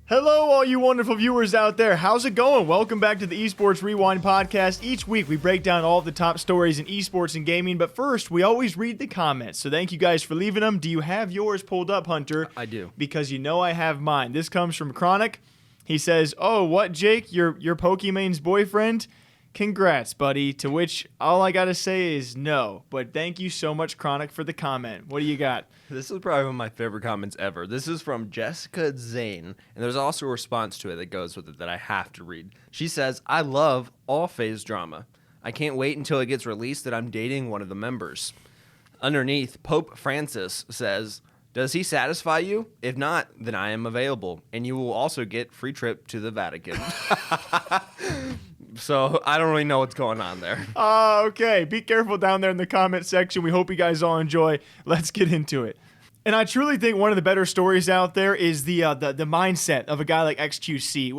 Hello, all you wonderful viewers out there. How's it going? Welcome back to the Esports Rewind podcast. Each week, we break down all of the top stories in esports and gaming, but first, we always read the comments. So thank you guys for leaving them. Do you have yours pulled up, Hunter? I do. Because you know I have mine. This comes from Chronic. He says, "Oh, what, Jake? Your Pokemon's boyfriend? Congrats, buddy." To which all I gotta say is no. But thank you so much, Chronic, for the comment. What do you got? This is probably one of my favorite comments ever. This is from Jessica Zane, and there's also a response to it that goes with it that I have to read. She says, "I love all phase drama. I can't wait until it gets released that I'm dating one of the members." Underneath, Pope Francis says, "Does he satisfy you? If not, then I am available, and you will also get free trip to the Vatican." So I don't really know what's going on there. Okay. Be careful down there in the comment section. We hope you guys all enjoy. Let's get into it. And I truly think one of the better stories out there is the mindset of a guy like xQc.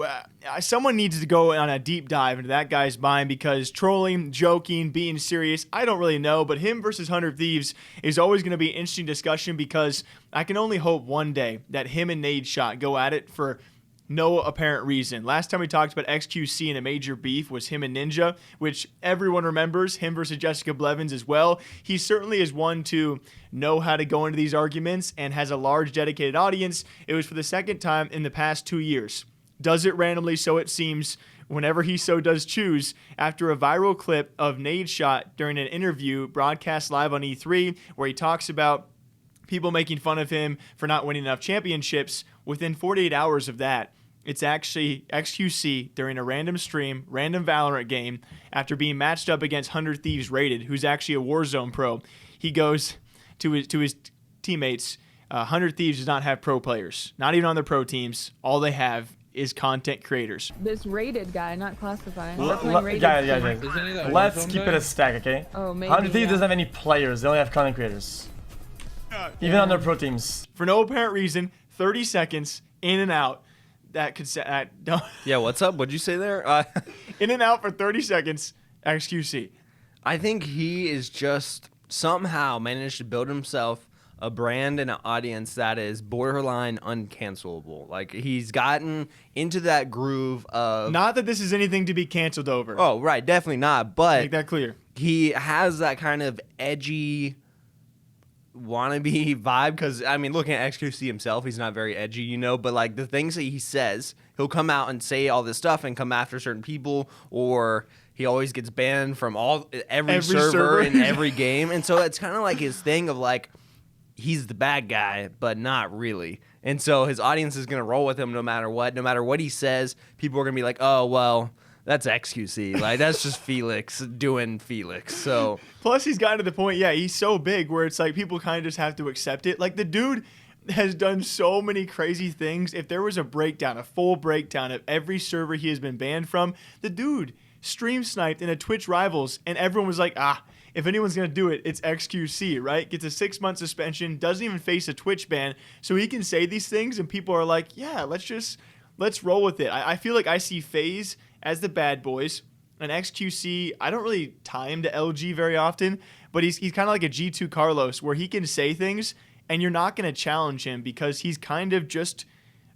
Someone needs to go on a deep dive into that guy's mind because trolling, joking, being serious, I don't really know. But him versus 100 Thieves is always going to be an interesting discussion because I can only hope one day that him and Nadeshot go at it for no apparent reason. Last time we talked about xQc in a major beef was him and Ninja, which everyone remembers, him versus Jessica Blevins as well. He certainly is one to know how to go into these arguments and has a large dedicated audience. It was for the second time in the past 2 years. Does it randomly, so it seems, whenever he so does choose, after a viral clip of Nadeshot during an interview broadcast live on E3 where he talks about people making fun of him for not winning enough championships. Within 48 hours of that, it's actually xQc during a random stream, random Valorant game, after being matched up against 100 Thieves Rated, who's actually a Warzone pro. He goes to his teammates, 100 Thieves does not have pro players, not even on their pro teams. All they have is content creators. This Rated guy, not classifying. Guys. Let's keep it a stack, okay? Oh, maybe, 100 Thieves doesn't have any players, they only have content creators. Even on their pro teams. For no apparent reason, 30 seconds, in and out. That could say, Yeah, what's up? What'd you say there? In and out for 30 seconds, xQc. I think he is just somehow managed to build himself a brand and an audience that is borderline uncancelable. Like, he's gotten into that groove of... Not that this is anything to be canceled over. Oh, right, definitely not, but... Make that clear. He has that kind of edgy... wannabe vibe, because I mean, looking at xQc himself, he's not very edgy, you know, but like the things that he says, he'll come out and say all this stuff and come after certain people, or he always gets banned from every server in every game, and so it's kind of like his thing of like he's the bad guy but not really, and so his audience is gonna roll with him no matter what he says. People are gonna be like, oh well, that's xQc. Like, that's just Felix doing Felix. So plus he's gotten to the point, he's so big where it's like people kind of just have to accept it. Like, the dude has done so many crazy things. If there was a full breakdown of every server he has been banned from, the dude stream sniped in a Twitch Rivals, and everyone was like, if anyone's going to do it, it's xQc, right? Gets a 6-month suspension, doesn't even face a Twitch ban, so he can say these things, and people are like, yeah, let's roll with it. I feel like I see FaZe as the bad boys, and xQc, I don't really tie him to LG very often, but he's kind of like a G2 Carlos, where he can say things, and you're not going to challenge him because he's kind of just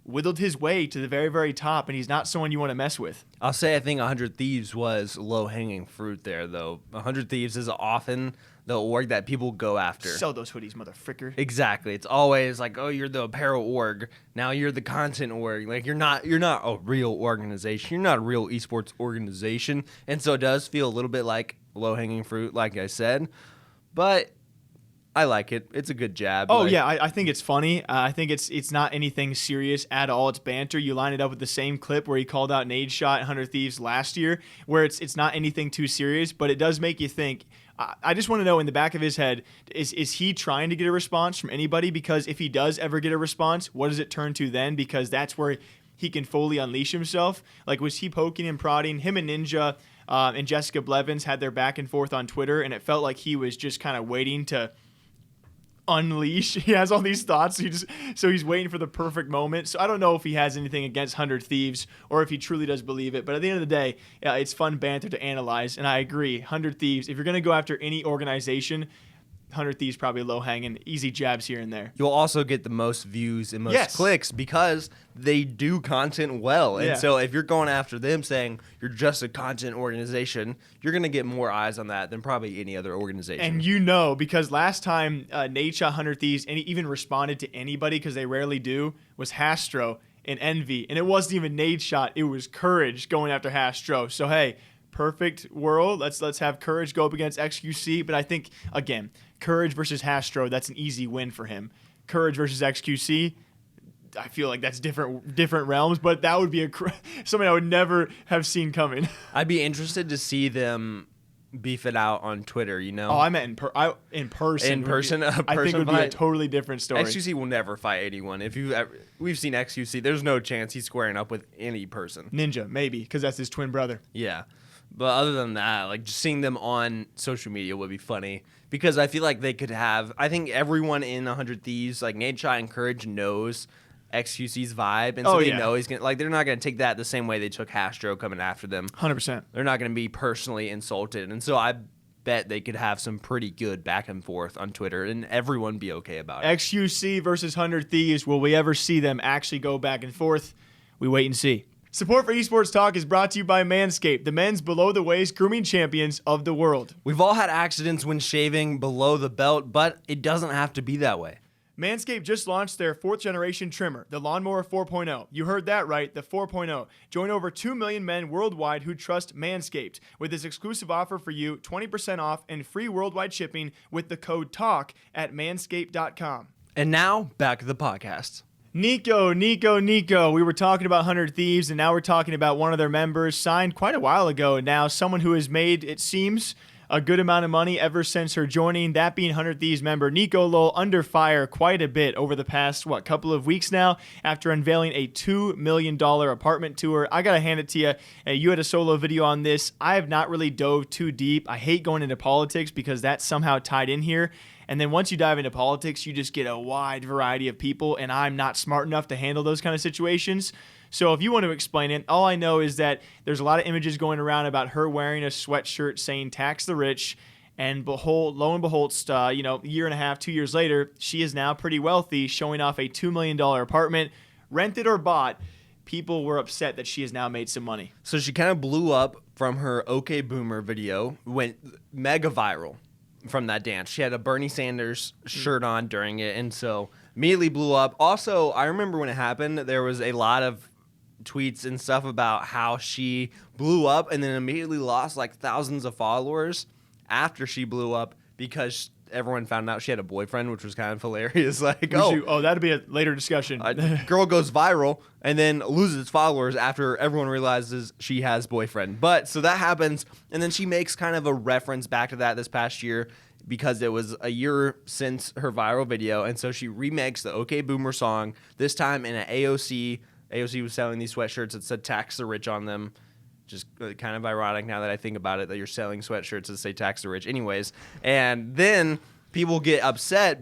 whittled his way to the very, very top, and he's not someone you want to mess with. I'll say I think 100 Thieves was low-hanging fruit there, though. 100 Thieves is often the org that people go after. Sell those hoodies, motherfricker. Exactly. It's always like, oh, you're the apparel org. Now you're the content org. Like, you're not a real organization. You're not a real esports organization. And so it does feel a little bit like low-hanging fruit, like I said. But I like it. It's a good jab. Oh, yeah. I think it's funny. I think it's not anything serious at all. It's banter. You line it up with the same clip where he called out Nadeshot and 100 Thieves last year, where it's not anything too serious, but it does make you think. I just want to know in the back of his head, is he trying to get a response from anybody? Because if he does ever get a response, what does it turn to then? Because that's where he can fully unleash himself. Like, was he poking and prodding? Him and Ninja and Jessica Blevins had their back and forth on Twitter, and it felt like he was just kind of waiting to unleash. He has all these thoughts. So he's waiting for the perfect moment. So I don't know if he has anything against 100 Thieves or if he truly does believe it. But at the end of the day, it's fun banter to analyze. And I agree, 100 Thieves, if you're going to go after any organization, 100 Thieves probably low hanging, easy jabs here and there. You'll also get the most views and most clicks because they do content well. And so if you're going after them saying you're just a content organization, you're going to get more eyes on that than probably any other organization. And because last time Nate shot 100 Thieves and he even responded to anybody, because they rarely do, was Hastro and Envy. And it wasn't even Nade shot, it was Courage going after Hastro. So hey, perfect world. Let's have Courage go up against xQc. But I think, again, Courage versus Hastro, that's an easy win for him. Courage versus xQc, I feel like that's different realms, but that would be something I would never have seen coming. I'd be interested to see them beef it out on Twitter, you know? Oh, I meant in person. In person? I think it would be a totally different story. xQc will never fight anyone. We've seen xQc, there's no chance he's squaring up with any person. Ninja, maybe, because that's his twin brother. Yeah. But other than that, like, just seeing them on social media would be funny because I feel like they could have. I think everyone in 100 Thieves, like Nadeshot and Courage, knows xQc's vibe, and so they know he's gonna. Like, they're not gonna take that the same way they took Hastro coming after them. 100%. They're not gonna be personally insulted, and so I bet they could have some pretty good back and forth on Twitter, and everyone be okay about it. xQc versus 100 Thieves. Will we ever see them actually go back and forth? We wait and see. Support for Esports Talk is brought to you by Manscaped, the men's below-the-waist grooming champions of the world. We've all had accidents when shaving below the belt, but it doesn't have to be that way. Manscaped just launched their 4th-generation trimmer, the Lawnmower 4.0. You heard that right, the 4.0. Join over 2 million men worldwide who trust Manscaped. With this exclusive offer for you, 20% off and free worldwide shipping with the code TALK at manscaped.com. And now, back to the podcast. Nico. We were talking about 100 Thieves, and now we're talking about one of their members signed quite a while ago. Now, someone who has made, it seems, a good amount of money ever since her joining, that being 100 Thieves member Neekolul, under fire quite a bit over the past, couple of weeks now, after unveiling a $2 million apartment tour. I got to hand it to you. You had a solo video on this. I have not really dove too deep. I hate going into politics because that's somehow tied in here. And then once you dive into politics, you just get a wide variety of people, and I'm not smart enough to handle those kind of situations. So if you want to explain it, all I know is that there's a lot of images going around about her wearing a sweatshirt saying tax the rich, and lo and behold, a year and a half, 2 years later, she is now pretty wealthy, showing off a $2 million apartment, rented or bought. People were upset that she has now made some money. So she kind of blew up from her OK Boomer video, went mega viral from that dance. She had a Bernie Sanders shirt on during it, and so immediately blew up. Also, I remember when it happened, there was a lot of tweets and stuff about how she blew up and then immediately lost like thousands of followers after she blew up because everyone found out she had a boyfriend, which was kind of hilarious. Like, that'd be a later discussion. A girl goes viral and then loses followers after everyone realizes she has boyfriend. But so that happens, and then she makes kind of a reference back to that this past year because it was a year since her viral video, and so she remakes the OK Boomer song, this time in an AOC. AOC was selling these sweatshirts that said tax the rich on them. Just kind of ironic now that I think about it, that you're selling sweatshirts that say tax the rich anyways. And then people get upset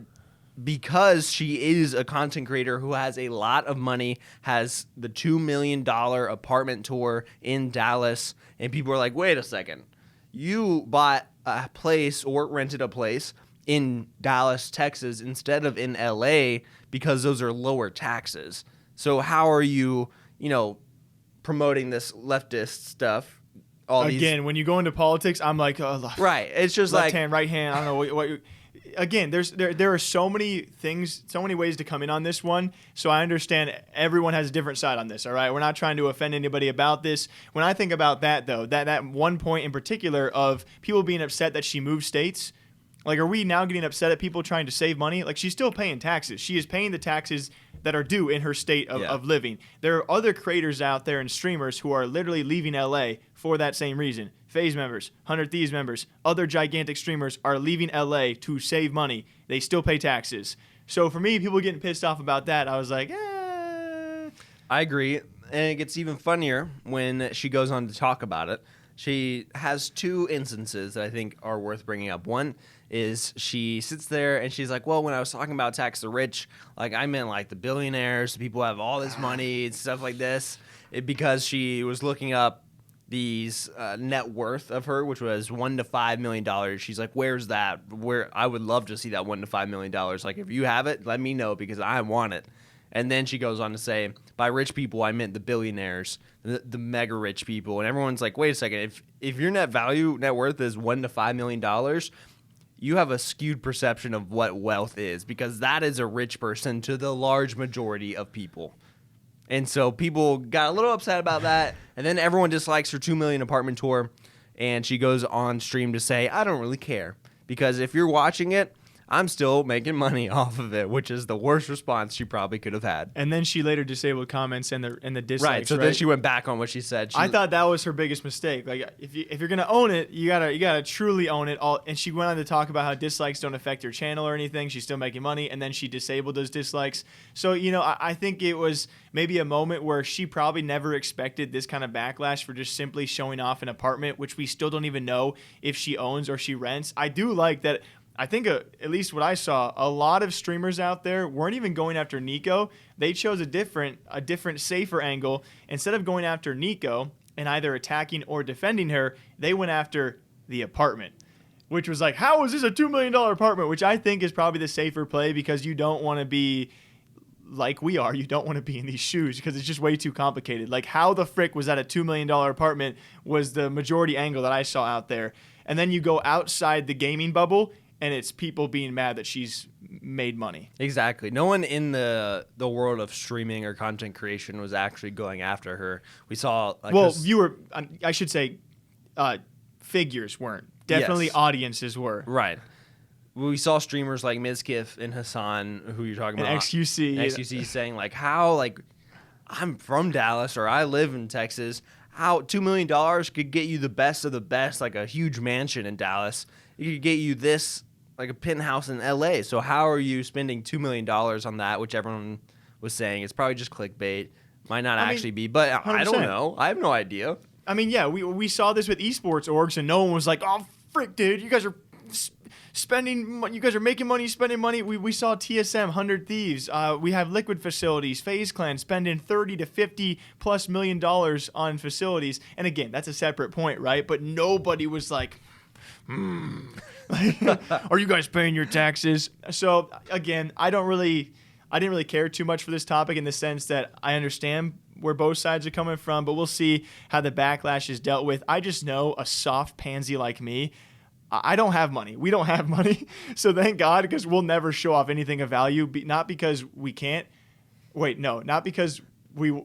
because she is a content creator who has a lot of money, has the $2 million apartment tour in Dallas, and people are like, wait a second. You bought a place or rented a place in Dallas, Texas, instead of in LA because those are lower taxes. So how are you, promoting this leftist stuff? When you go into politics, I'm like, right. It's just left like hand, right hand. I don't know what. Again, there are so many things, so many ways to come in on this one. So I understand everyone has a different side on this. All right, we're not trying to offend anybody about this. When I think about that, though, that one point in particular of people being upset that she moved states. Like, are we now getting upset at people trying to save money? Like, she's still paying taxes. She is paying the taxes that are due in her state of living. There are other creators out there and streamers who are literally leaving LA for that same reason. FaZe members, 100 Thieves members, other gigantic streamers are leaving LA to save money. They still pay taxes. So for me, people getting pissed off about that, I was like, I agree. And it gets even funnier when she goes on to talk about it. She has two instances that I think are worth bringing up. One is she sits there and she's like, well, when I was talking about tax the rich, like I meant like the billionaires, the people who have all this money and stuff like this, because she was looking up these net worth of her, which was $1 to $5 million. She's like, "Where's that? Where I would love to see that $1 to $5 million. Like, if you have it, let me know because I want it." And then she goes on to say, "By rich people, I meant the billionaires, the mega rich people." And everyone's like, "Wait a second. If your net worth is $1 to $5 million, you have a skewed perception of what wealth is because that is a rich person to the large majority of people." And so people got a little upset about that. And then everyone dislikes her 2 million apartment tour. And she goes on stream to say, "I don't really care. Because if you're watching it, I'm still making money off of it," which is the worst response she probably could have had. And then she later disabled comments and the dislikes. Right. So then she went back on what she said. I thought that was her biggest mistake. Like if you're gonna own it, you gotta truly own it all. And she went on to talk about how dislikes don't affect her channel or anything. She's still making money, and then she disabled those dislikes. So I think it was maybe a moment where she probably never expected this kind of backlash for just simply showing off an apartment, which we still don't even know if she owns or she rents. I do like that. I think at least what I saw, a lot of streamers out there weren't even going after Neeko. They chose a different, safer angle. Instead of going after Neeko and either attacking or defending her, they went after the apartment, which was like, how is this a $2 million apartment? Which I think is probably the safer play because you don't want to be like we are. You don't want to be in these shoes because it's just way too complicated. Like, how the frick was that a $2 million apartment was the majority angle that I saw out there. And then you go outside the gaming bubble, and it's people being mad that she's made money. Exactly. No one in the world of streaming or content creation was actually going after her. We saw... I should say figures weren't. Definitely Yes. Audiences were. Right. We saw streamers like Mizkif and Hassan, who you're talking about. And xQc. xQc saying, like, how, like, I'm from Dallas or I live in Texas. How $2 million could get you the best of the best, like a huge mansion in Dallas. It could get you this, like a penthouse in LA. So how are you spending $2 million on that, which everyone was saying it's probably just clickbait. Might not actually be, but 100%. I don't know. I have no idea. I mean, yeah, we saw this with esports orgs, and no one was like, "Oh, frick, dude, you guys are spending, you guys are making money, spending money." We saw TSM, 100 Thieves. We have Liquid Facilities, FaZe Clan spending $30 to $50+ million on facilities. And again, that's a separate point, right? But nobody was like, are you guys paying your taxes? So again, I didn't really care too much for this topic in the sense that I understand where both sides are coming from, but we'll see how the backlash is dealt with. I just know a soft pansy like me, I don't have money. We don't have money. So thank God, because we'll never show off anything of value, not because we can't. Wait, no, not because we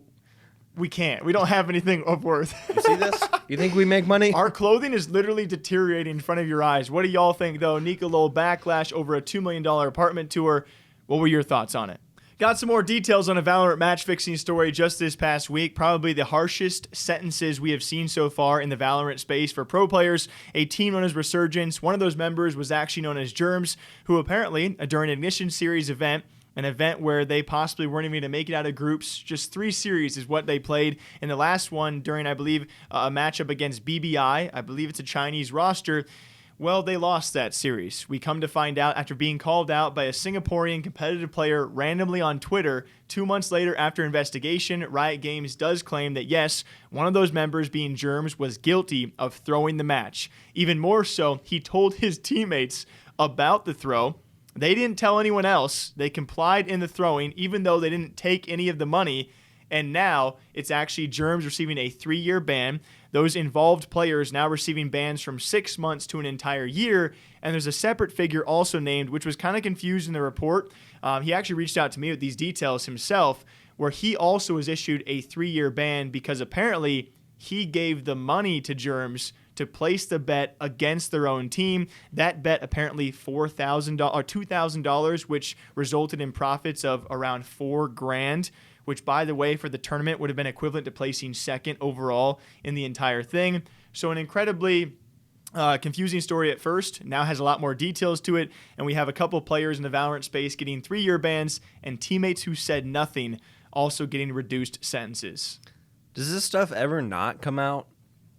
can't. We don't have anything of worth. You see this? You think we make money? Our clothing is literally deteriorating in front of your eyes. What do y'all think, though? Neekolul backlash over a $2 million apartment tour. What were your thoughts on it? Got some more details on a Valorant match-fixing story just this past week. Probably the harshest sentences we have seen so far in the Valorant space for pro players. A team known as Resurgence. One of those members was actually known as Germs, who apparently, during an Ignition Series event, an event where they possibly weren't even going to make it out of groups. Just 3 series is what they played. In the last one, during, I believe, a matchup against BBI, I believe it's a Chinese roster, well, they lost that series. We come to find out after being called out by a Singaporean competitive player randomly on Twitter. 2 months later, after investigation, Riot Games does claim that, yes, one of those members, being Germs, was guilty of throwing the match. Even more so, he told his teammates about the throw. They didn't tell anyone else. They complied in the throwing, even though they didn't take any of the money. And now it's actually Germs receiving a 3-year ban. Those involved players now receiving bans from 6 months to an entire year. And there's a separate figure also named, which was kind of confused in the report. He actually reached out to me with these details himself, where he also was issued a 3-year ban because apparently he gave the money to Germs to place the bet against their own team. That bet apparently $4,000 or $2,000, which resulted in profits of around $4,000, which, by the way, for the tournament would have been equivalent to placing second overall in the entire thing. So an incredibly confusing story at first, now has a lot more details to it, and we have a couple players in the Valorant space getting 3-year bans, and teammates who said nothing also getting reduced sentences. Does this stuff ever not come out?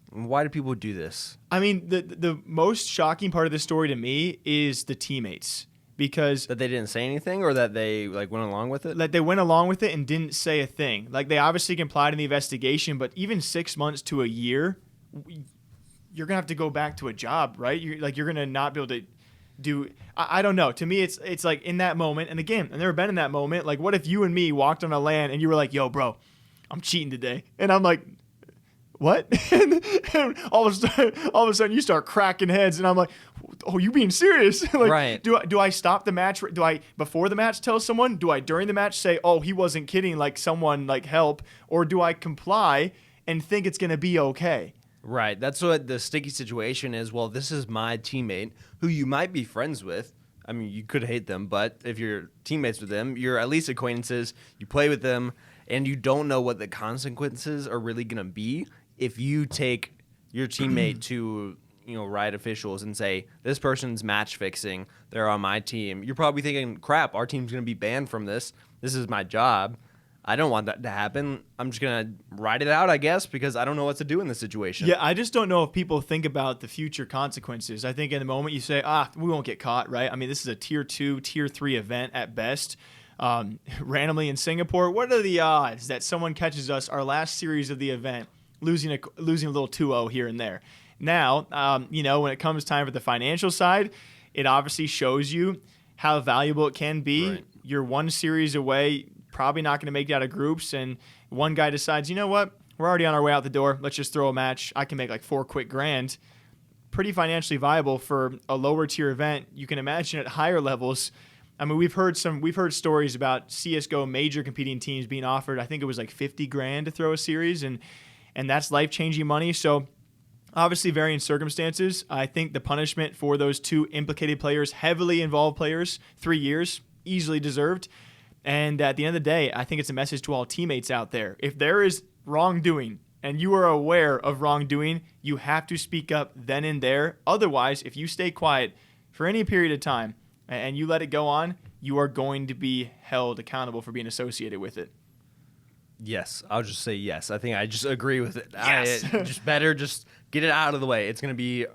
Why do people do this? I mean, the most shocking part of this story to me is the teammates. Because that they didn't say anything, or that they went along with it? Like, they went along with it and didn't say a thing. Like, they obviously complied in the investigation, but even 6 months to a year you're gonna have to go back to a job, right? You're gonna not be able to do. I don't know. To me, it's like in that moment, and again, I've never been in that moment. Like, what if you and me walked on a LAN and you were like, "Yo, bro, I'm cheating today," and I'm like, "What?" and all of a sudden, you start cracking heads, and I'm like, "Oh, you being serious?" Like, Right. Do I stop the match? Do I before the match tell someone? Do I during the match say, "Oh, he wasn't kidding," like someone like help, or do I comply and think it's gonna be okay? Right. That's what the sticky situation is. Well, this is my teammate who you might be friends with. I mean, you could hate them, but if you're teammates with them, you're at least acquaintances. You play with them, and you don't know what the consequences are really going to be if you take your teammate to, riot officials and say, this person's match fixing. They're on my team. You're probably thinking, crap, our team's going to be banned from this. This is my job. I don't want that to happen. I'm just going to ride it out, I guess, because I don't know what to do in this situation. Yeah, I just don't know if people think about the future consequences. I think in the moment you say, we won't get caught, right? I mean, this is a tier 2, tier 3 event at best. Randomly in Singapore, what are the odds that someone catches us our last series of the event losing a little 2-0 here and there? Now, when it comes time for the financial side, it obviously shows you how valuable it can be. Right. You're one series away, probably not going to make it out of groups, and one guy decides, you know what, we're already on our way out the door, let's just throw a match. I can make like 4 quick grand. Pretty financially viable for a lower tier event. You can imagine at higher levels. I mean, we've heard stories about CS:GO major competing teams being offered, I think it was like 50 grand to throw a series, and that's life-changing money. So obviously varying circumstances. I think the punishment for those 2 implicated players, heavily involved players, 3 years, easily deserved. And at the end of the day, I think it's a message to all teammates out there. If there is wrongdoing and you are aware of wrongdoing, you have to speak up then and there. Otherwise, if you stay quiet for any period of time and you let it go on, you are going to be held accountable for being associated with it. Yes, I'll just say yes. I think I just agree with it. Yes. Just better just get it out of the way. It's going to be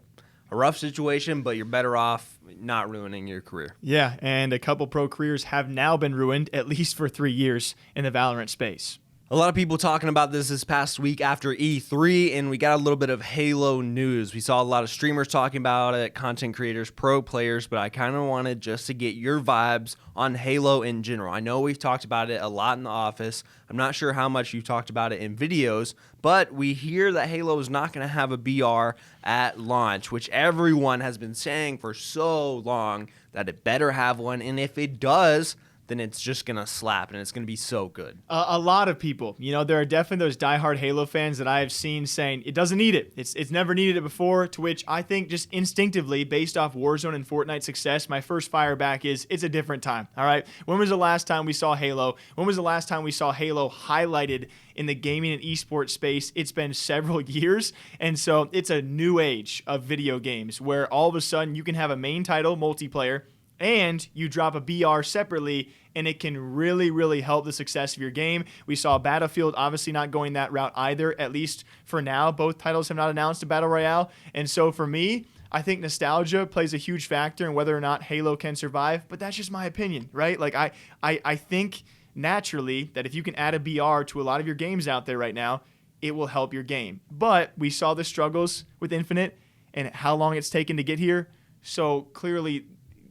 a rough situation, but you're better off not ruining your career. Yeah, and a couple pro careers have now been ruined, at least for 3 years in the Valorant space. A lot of people talking about this past week after E3, and we got a little bit of Halo news. We saw a lot of streamers talking about it, content creators, pro players, but I kind of wanted just to get your vibes on Halo in general. I know we've talked about it a lot in the office. I'm not sure how much you've talked about it in videos, but we hear that Halo is not going to have a BR at launch, which everyone has been saying for so long that it better have one, and if it does, then it's just going to slap, and it's going to be so good. A lot of people, there are definitely those diehard Halo fans that I have seen saying it doesn't need it. It's never needed it before, to which I think just instinctively, based off Warzone and Fortnite success, my first fire back is it's a different time, all right? When was the last time we saw Halo? When was the last time we saw Halo highlighted in the gaming and esports space? It's been several years, and so it's a new age of video games where all of a sudden you can have a main title multiplayer, and you drop a BR separately, and it can really, really help the success of your game. We saw Battlefield obviously not going that route either, at least for now. Both titles have not announced a Battle Royale. And so for me, I think nostalgia plays a huge factor in whether or not Halo can survive, but that's just my opinion, right? Like I think naturally that if you can add a BR to a lot of your games out there right now, it will help your game. But we saw the struggles with Infinite and how long it's taken to get here. So clearly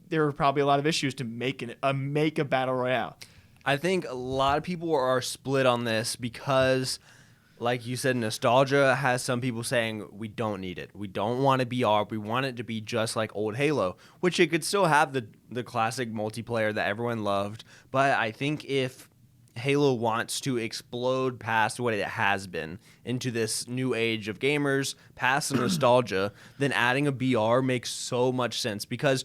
there are probably a lot of issues to make a Battle Royale. I think a lot of people are split on this because, like you said, nostalgia has some people saying we don't need it. We don't want a BR. We want it to be just like old Halo, which it could still have the classic multiplayer that everyone loved. But I think if Halo wants to explode past what it has been into this new age of gamers, past the nostalgia, then adding a BR makes so much sense because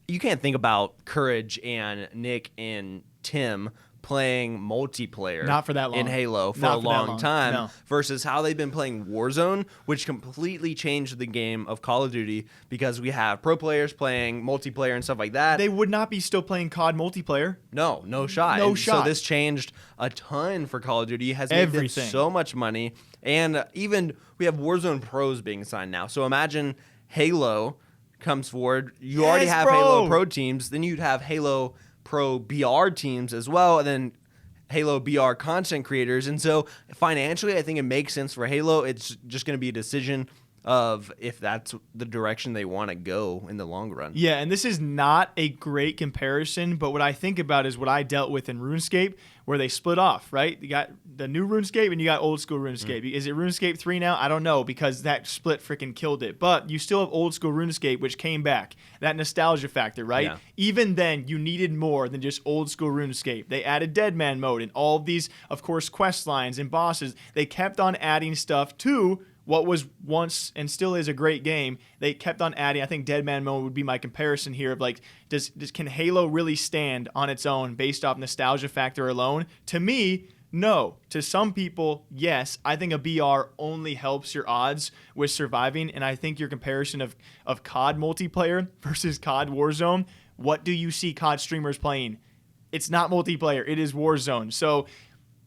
you can't think about Courage and Nick and Tim playing multiplayer Not for that long. in Halo for Not a for that long long. time No. versus how they've been playing Warzone, which completely changed the game of Call of Duty because we have pro players playing multiplayer and stuff like that. They would not be still playing COD multiplayer. No shot. No And shot. So this changed a ton for Call of Duty. It has made them Everything. so much money. And even we have Warzone pros being signed now. So imagine Halo comes forward. You already Yes, have bro. Halo Pro teams. Then you'd have Halo Pro BR teams as well. And then Halo BR content creators. And so financially, I think it makes sense for Halo. It's just going to be a decision of if that's the direction they want to go in the long run. Yeah, and this is not a great comparison, but what I think about is what I dealt with in RuneScape, where they split off, right? You got the new RuneScape and you got old school RuneScape. Is it RuneScape 3 now? I don't know, because that split freaking killed it. But you still have old school RuneScape, which came back. That nostalgia factor, right? Yeah. Even then, you needed more than just old school RuneScape. They added Deadman mode and all of these, of course, quest lines and bosses. They kept on adding stuff to what was once and still is a great game. They kept on adding. I think Deadman mode would be my comparison here of like, can Halo really stand on its own based off nostalgia factor alone? To me, no. To some people, yes. I think a BR only helps your odds with surviving, and I think your comparison of COD multiplayer versus COD Warzone, what do you see COD streamers playing? It's not multiplayer. It is Warzone. So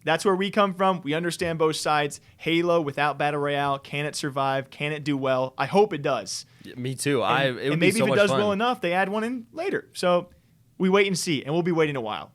that's where we come from. We understand both sides. Halo without Battle Royale, can it survive? Can it do well? I hope it does. Yeah, me too. And, it would maybe be so if it much does fun. well enough, they add one in later. So we wait and see, and we'll be waiting a while.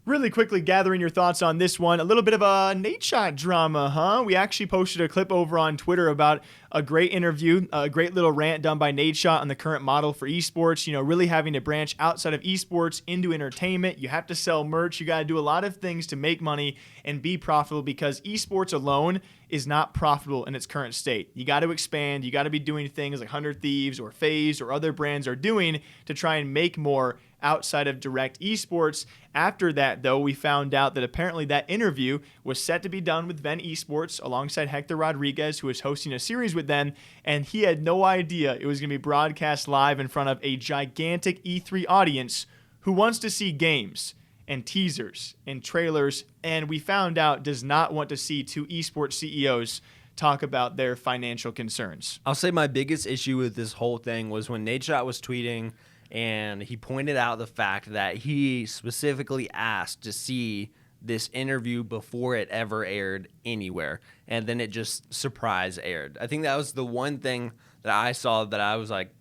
Really quickly gathering your thoughts on this one. A little bit of a Nadeshot drama, huh? We actually posted a clip over on Twitter about a great interview, a great little rant done by Nadeshot on the current model for esports. You know, really having to branch outside of esports into entertainment. You have to sell merch. You got to do a lot of things to make money and be profitable, because esports alone is not profitable in its current state. You got to expand. You got to be doing things like 100 Thieves or FaZe or other brands are doing to try and make more outside of direct esports. After that, though, we found out that apparently that interview was set to be done with Ven Esports alongside Hector Rodriguez, who was hosting a series with them, and he had no idea it was going to be broadcast live in front of a gigantic E3 audience who wants to see games and teasers and trailers, and we found out does not want to see two esports CEOs talk about their financial concerns. I'll say my biggest issue with this whole thing was when Nadeshot was tweeting, and he pointed out the fact that he specifically asked to see this interview before it ever aired anywhere, and then it just surprise aired. I think that was the one thing that I saw that I was like,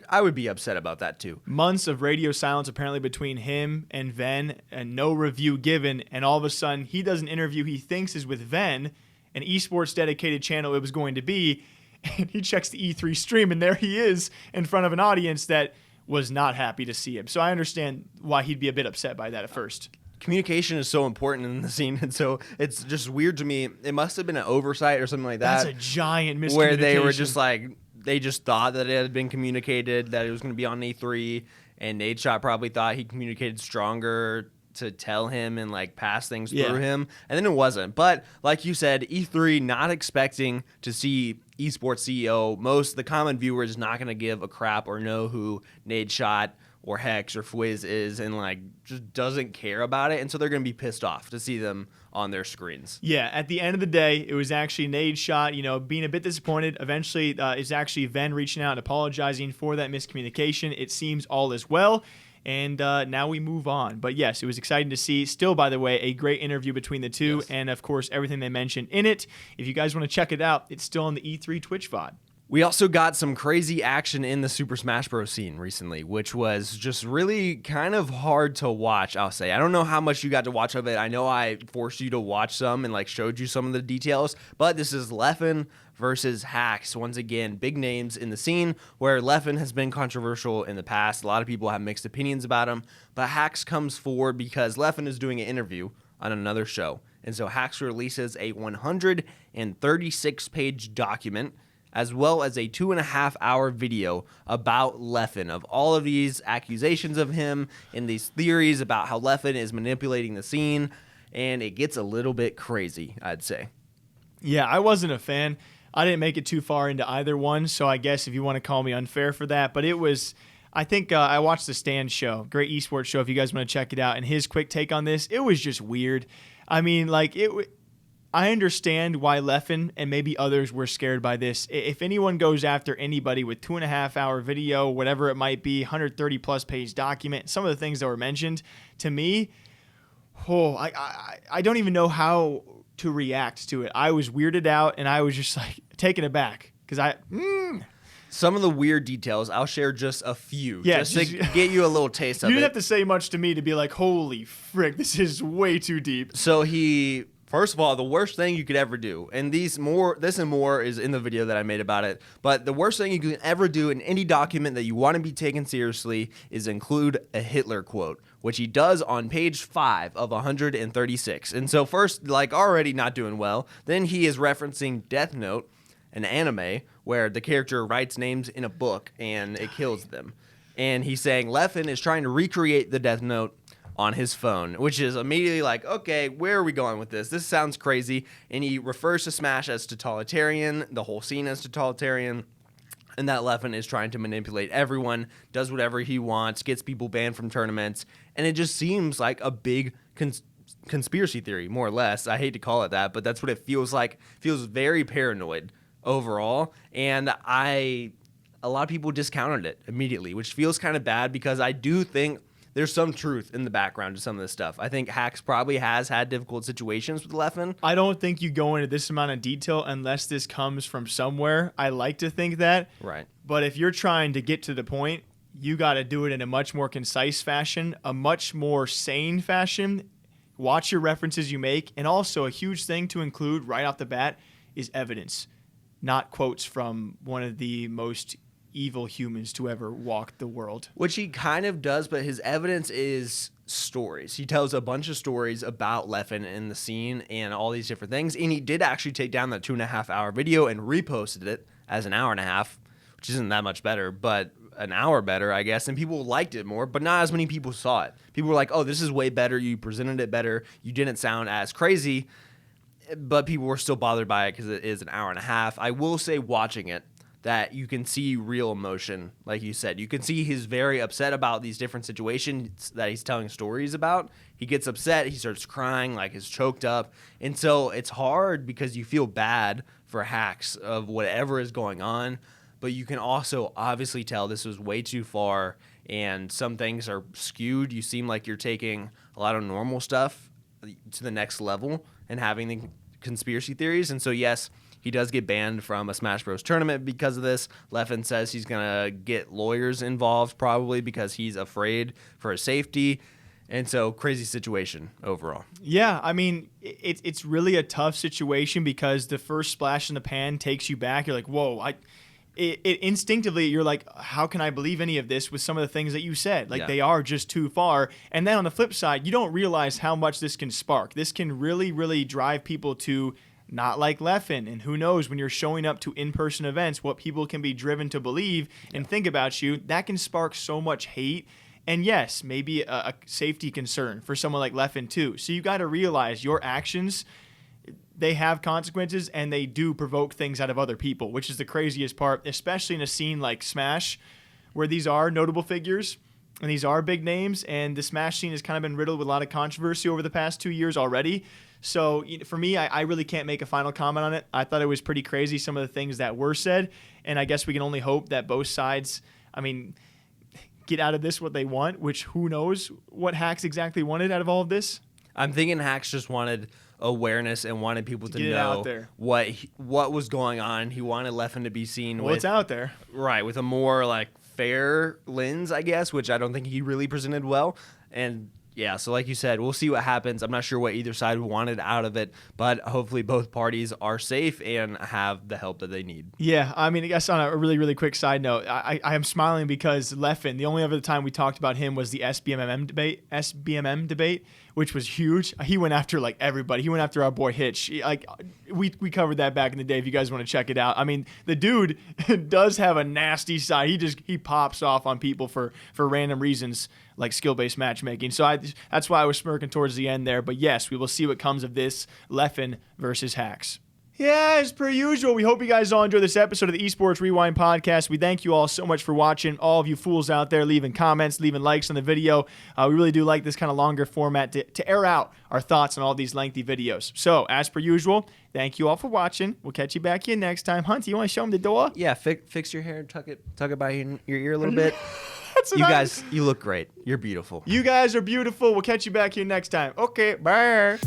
I would be upset about that too. Months of radio silence apparently between him and Ven, and no review given, and all of a sudden he does an interview he thinks is with Ven, an esports dedicated channel it was going to be, and he checks the E3 stream, and there he is in front of an audience that was not happy to see him. So I understand why he'd be a bit upset by that at first. Communication is so important in the scene, and so it's just weird to me. It must have been an oversight or something like that. That's a giant miscommunication. Where they were just like, they just thought that it had been communicated, that it was going to be on E3, and Nadeshot probably thought he communicated stronger to tell him and like pass things through him, and then it wasn't. But like you said, E3 not expecting to see esports CEO. The common viewer is not going to give a crap or know who Nadeshot or Hex or Fwiz is, and like just doesn't care about it, and so they're going to be pissed off to see them on their screens. Yeah, at the end of the day, it was actually Nadeshot, being a bit disappointed. Eventually, it's actually Ven reaching out and apologizing for that miscommunication. It seems all is well. And now we move on. But yes, it was exciting to see. Still, by the way, a great interview between the two. Yes. And, of course, everything they mentioned in it. If you guys want to check it out, it's still on the E3 Twitch VOD. We also got some crazy action in the Super Smash Bros. Scene recently, which was just really kind of hard to watch, I'll say. I don't know how much you got to watch of it. I know I forced you to watch some and like showed you some of the details, but this is Leffen versus Hacks. Once again, big names in the scene, where Leffen has been controversial in the past. A lot of people have mixed opinions about him, but Hacks comes forward because Leffen is doing an interview on another show. And so Hacks releases a 136-page document as well as a 2.5-hour video about Leffen, of all of these accusations of him and these theories about how Leffen is manipulating the scene, and it gets a little bit crazy, I'd say. Yeah, I wasn't a fan. I didn't make it too far into either one, so I guess if you want to call me unfair for that, but it was, I think I watched the Stan show, great esports show if you guys want to check it out, and his quick take on this, it was just weird. I mean, like, I understand why Leffen and maybe others were scared by this. If anyone goes after anybody with 2.5-hour video, whatever it might be, 130-plus page document, some of the things that were mentioned, to me, I don't even know how to react to it. I was weirded out, and I was just like taken aback because Some of the weird details, I'll share just a few. Yeah, just to get you a little taste of it. You didn't have to say much to me to be like, holy frick, this is way too deep. So first of all, the worst thing you could ever do, and this and more is in the video that I made about it, but the worst thing you can ever do in any document that you want to be taken seriously is include a Hitler quote, which he does on page 5 of 136. And so first, like, already not doing well. Then he is referencing Death Note, an anime where the character writes names in a book and it kills them. And he's saying Leffen is trying to recreate the Death Note on his phone, which is immediately like, okay, where are we going with this? This sounds crazy. And he refers to Smash as totalitarian, the whole scene as totalitarian, and that Leffen is trying to manipulate everyone, does whatever he wants, gets people banned from tournaments, and it just seems like a big conspiracy theory, more or less. I hate to call it that, but that's what it feels like. It feels very paranoid overall, and a lot of people discounted it immediately, which feels kind of bad because I do think there's some truth in the background to some of this stuff. I think Hacks probably has had difficult situations with Leffen. I don't think you go into this amount of detail unless this comes from somewhere. I like to think that. Right. But if you're trying to get to the point, you got to do it in a much more concise fashion, a much more sane fashion. Watch your references you make. And also a huge thing to include right off the bat is evidence, not quotes from one of the most evil humans to ever walk the world. Which he kind of does, but his evidence is stories. He tells a bunch of stories about Leffen in the scene and all these different things. And he did actually take down that 2.5 hour video and reposted it as an hour and a half, which isn't that much better, but an hour better, I guess. And people liked it more, but not as many people saw it. People were like, oh, this is way better. You presented it better. You didn't sound as crazy, but people were still bothered by it because it is an hour and a half. I will say watching it, that you can see real emotion, like you said. You can see he's very upset about these different situations that he's telling stories about. He gets upset, he starts crying, like he's choked up. And so it's hard because you feel bad for Hacks of whatever is going on, but you can also obviously tell this was way too far and some things are skewed. You seem like you're taking a lot of normal stuff to the next level and having the conspiracy theories. And so, yes, he does get banned from a Smash Bros. Tournament because of this. Leffen says he's going to get lawyers involved probably because he's afraid for his safety. And so, crazy situation overall. Yeah, I mean, it's really a tough situation because the first splash in the pan takes you back. You're like, whoa, instinctively, you're like, how can I believe any of this with some of the things that you said? Like, They are just too far. And then on the flip side, you don't realize how much this can spark. This can really, really drive people to not like Leffen. And who knows, when you're showing up to in-person events, what people can be driven to believe and think about you, that can spark so much hate. And yes, maybe a safety concern for someone like Leffen too. So you got to realize your actions, they have consequences and they do provoke things out of other people, which is the craziest part, especially in a scene like Smash, where these are notable figures and these are big names. And the Smash scene has kind of been riddled with a lot of controversy over the past 2 years already. So for me, I really can't make a final comment on it. I thought it was pretty crazy, some of the things that were said. And I guess we can only hope that both sides, get out of this what they want, which who knows what Hacks exactly wanted out of all of this. I'm thinking Hacks just wanted awareness and wanted people to Get know out there. what was going on. He wanted Leffen to be seen Well, it's out there. Right, with a more like fair lens, I guess, which I don't think he really presented well. And yeah, so like you said, we'll see what happens. I'm not sure what either side wanted out of it, but hopefully both parties are safe and have the help that they need. Yeah, I guess on a really, really quick side note, I am smiling because Leffen, the only other time we talked about him was the SBMM debate, which was huge. He went after like everybody. He went after our boy Hitch. We covered that back in the day if you guys want to check it out. The dude does have a nasty side. He pops off on people for random reasons like skill-based matchmaking. So that's why I was smirking towards the end there. But yes, we will see what comes of this Leffen versus Hacks. Yeah, as per usual, we hope you guys all enjoy this episode of the Esports Rewind podcast. We thank you all so much for watching. All of you fools out there leaving comments, leaving likes on the video. We really do like this kind of longer format to air out our thoughts on all these lengthy videos. So, as per usual, thank you all for watching. We'll catch you back here next time. Hunty, you want to show them the door? Yeah, fix your hair, tuck it by your ear a little bit. You guys, you look great. You're beautiful. You guys are beautiful. We'll catch you back here next time. Okay, bye.